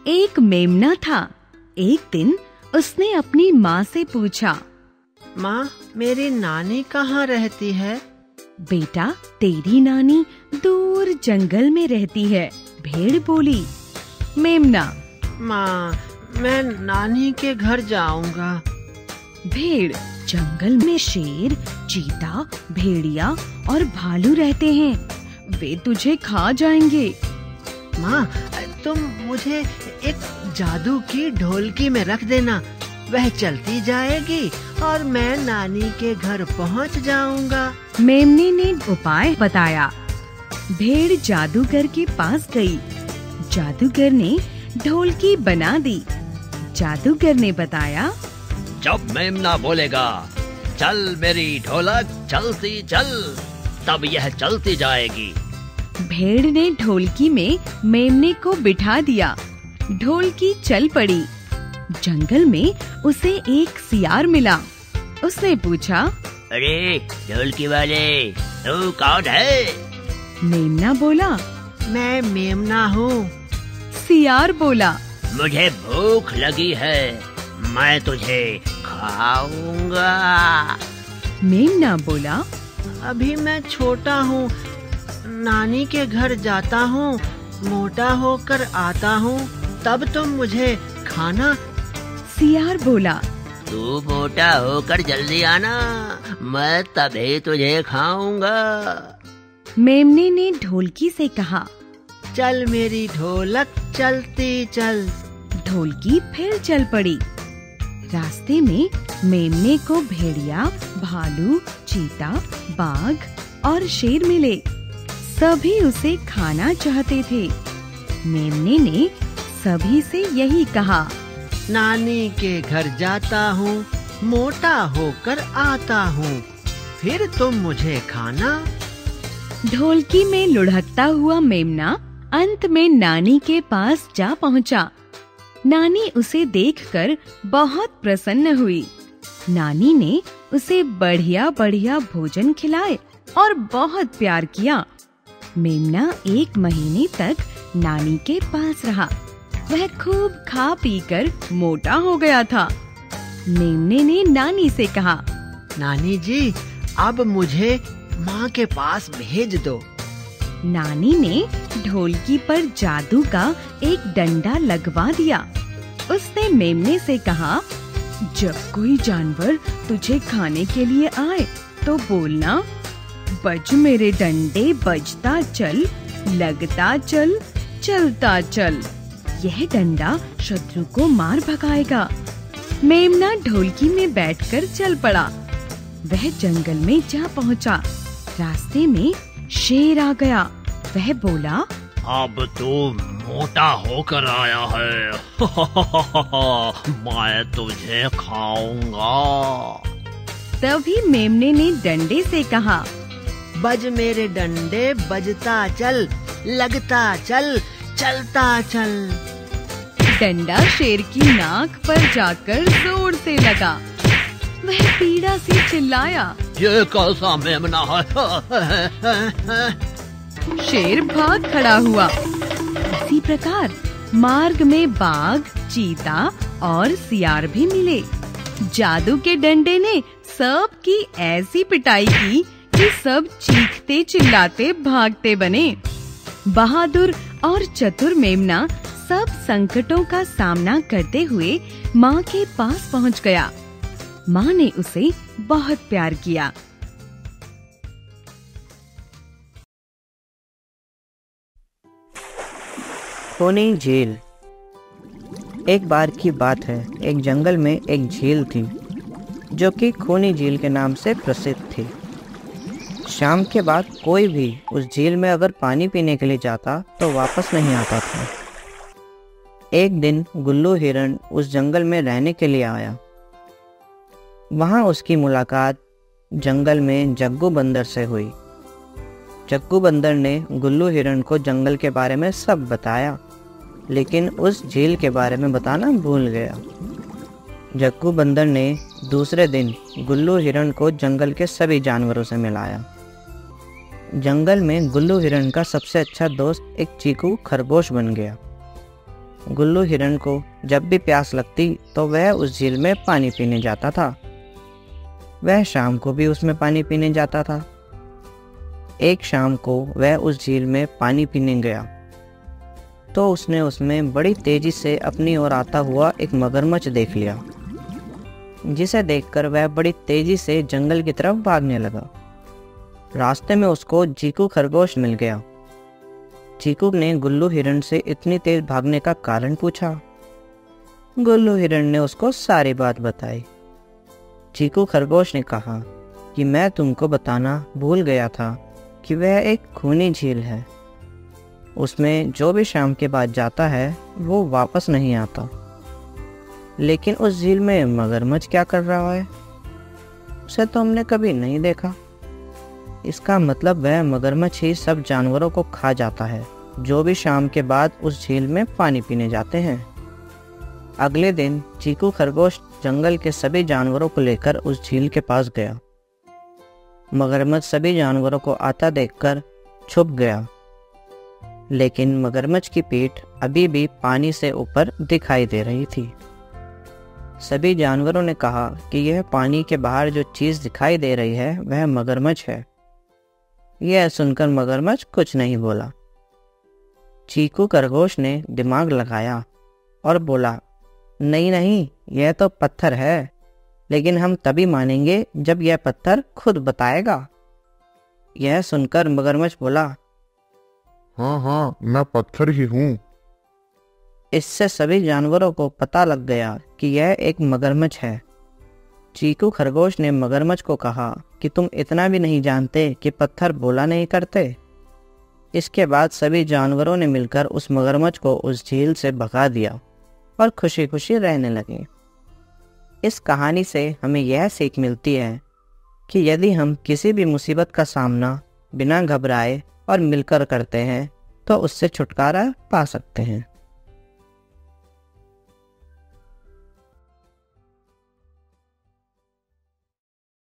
एक मेमना था। एक दिन उसने अपनी माँ से पूछा, माँ, मेरी नानी कहाँ रहती है? बेटा, तेरी नानी दूर जंगल में रहती है, भेड़ बोली। मेमना, माँ, मैं नानी के घर जाऊंगा। भेड़, जंगल में शेर, चीता, भेड़िया और भालू रहते हैं, वे तुझे खा जाएंगे। माँ, तुम मुझे एक जादू की ढोलकी में रख देना, वह चलती जाएगी और मैं नानी के घर पहुँच जाऊंगा। मेमने ने उपाय बताया। भेड़ जादूगर के पास गई। जादूगर ने ढोलकी बना दी। जादूगर ने बताया, जब मेमना बोलेगा, चल मेरी ढोलक चलती चल, तब यह चलती जाएगी। भेड़ ने ढोलकी में मेमने को बिठा दिया। ढोलकी चल पड़ी। जंगल में उसे एक सियार मिला। उसने पूछा, अरे ढोलकी वाले, तू कौन है? मेमना बोला, मैं मेमना हूँ। सियार बोला, मुझे भूख लगी है, मैं तुझे खाऊंगा। मेमना बोला, अभी मैं छोटा हूँ, नानी के घर जाता हूँ, मोटा होकर आता हूँ, तब तुम मुझे खाना। सियार बोला, तू मोटा होकर जल्दी आना, मैं तभी तुझे खाऊंगा। मेमने ने ढोलकी से कहा, चल मेरी ढोलक चलती चल। ढोलकी फिर चल पड़ी। रास्ते में मेमने को भेड़िया, भालू, चीता, बाघ और शेर मिले। सभी उसे खाना चाहते थे। मेमने ने सभी से यही कहा, नानी के घर जाता हूँ, मोटा होकर आता हूँ, फिर तुम मुझे खाना। ढोलकी में लुढ़कता हुआ मेमना अंत में नानी के पास जा पहुँचा। नानी उसे देखकर बहुत प्रसन्न हुई। नानी ने उसे बढ़िया बढ़िया भोजन खिलाए और बहुत प्यार किया। मेमना 1 महीने तक नानी के पास रहा। वह खूब खा पीकर मोटा हो गया था। मेमने ने नानी से कहा, नानी जी, अब मुझे माँ के पास भेज दो। नानी ने ढोलकी पर जादू का एक डंडा लगवा दिया। उसने मेमने से कहा, जब कोई जानवर तुझे खाने के लिए आए तो बोलना, बज मेरे डंडे बजता चल, लगता चल, चलता चल। यह डंडा शत्रु को मार भगाएगा। मेमना ढोलकी में बैठकर चल पड़ा। वह जंगल में जा पहुंचा। रास्ते में शेर आ गया। वह बोला, अब तू मोटा होकर आया है, मैं तुझे खाऊंगा। तभी मेमने ने डंडे से कहा, बज मेरे डंडे बजता चल, लगता चल, चलता चल। डंडा शेर की नाक पर जाकर जोर से लगा। वह पीड़ा से चिल्लाया, ये कैसा मेमना है? शेर भाग खड़ा हुआ। इसी प्रकार मार्ग में बाघ, चीता और सियार भी मिले। जादू के डंडे ने सब की ऐसी पिटाई की कि सब चीखते चिल्लाते भागते बने। बहादुर और चतुर मेमना सब संकटों का सामना करते हुए माँ के पास पहुँच गया। माँ ने उसे बहुत प्यार किया। खूनी झील। एक बार की बात है, एक जंगल में एक झील थी जो कि खूनी झील के नाम से प्रसिद्ध थी। शाम के बाद कोई भी उस झील में अगर पानी पीने के लिए जाता तो वापस नहीं आता था। एक दिन गुल्लू हिरण उस जंगल में रहने के लिए आया। वहाँ उसकी मुलाकात जंगल में जग्गू बंदर से हुई। जग्गू बंदर ने गुल्लू हिरण को जंगल के बारे में सब बताया, लेकिन उस झील के बारे में बताना भूल गया। जग्गू बंदर ने दूसरे दिन गुल्लू हिरण को जंगल के सभी जानवरों से मिलाया। जंगल में गुल्लू हिरण का सबसे अच्छा दोस्त एक चीकू खरगोश बन गया। गुल्लू हिरण को जब भी प्यास लगती तो वह उस झील में पानी पीने जाता था। वह शाम को भी उसमें पानी पीने जाता था। एक शाम को वह उस झील में पानी पीने गया तो उसने उसमें बड़ी तेजी से अपनी ओर आता हुआ एक मगरमच्छ देख लिया, जिसे देखकर वह बड़ी तेजी से जंगल की तरफ भागने लगा। रास्ते में उसको चीकू खरगोश मिल गया। चीकू ने गुल्लू हिरण से इतनी तेज भागने का कारण पूछा। गुल्लू हिरण ने उसको सारी बात बताई। चीकू खरगोश ने कहा कि मैं तुमको बताना भूल गया था कि वह एक खूनी झील है। उसमें जो भी शाम के बाद जाता है वो वापस नहीं आता। लेकिन उस झील में मगरमच्छ क्या कर रहा है? उसे तो हमने कभी नहीं देखा। इसका मतलब वह मगरमच्छ ही सब जानवरों को खा जाता है जो भी शाम के बाद उस झील में पानी पीने जाते हैं। अगले दिन चीकू खरगोश जंगल के सभी जानवरों को लेकर उस झील के पास गया। मगरमच्छ सभी जानवरों को आता देखकर छुप गया, लेकिन मगरमच्छ की पीठ अभी भी पानी से ऊपर दिखाई दे रही थी। सभी जानवरों ने कहा कि यह पानी के बाहर जो चीज दिखाई दे रही है वह मगरमच्छ है। यह सुनकर मगरमच्छ कुछ नहीं बोला। चीकू खरगोश ने दिमाग लगाया और बोला, नहीं नहीं, यह तो पत्थर है, लेकिन हम तभी मानेंगे जब यह पत्थर खुद बताएगा। यह सुनकर मगरमच्छ बोला, हाँ हाँ, मैं पत्थर ही हूँ। इससे सभी जानवरों को पता लग गया कि यह एक मगरमच्छ है। चीकू खरगोश ने मगरमच्छ को कहा कि तुम इतना भी नहीं जानते कि पत्थर बोला नहीं करते। इसके बाद सभी जानवरों ने मिलकर उस मगरमच्छ को उस झील से भगा दिया और खुशी खुशी रहने लगे। इस कहानी से हमें यह सीख मिलती है कि यदि हम किसी भी मुसीबत का सामना बिना घबराए और मिलकर करते हैं तो उससे छुटकारा पा सकते हैं।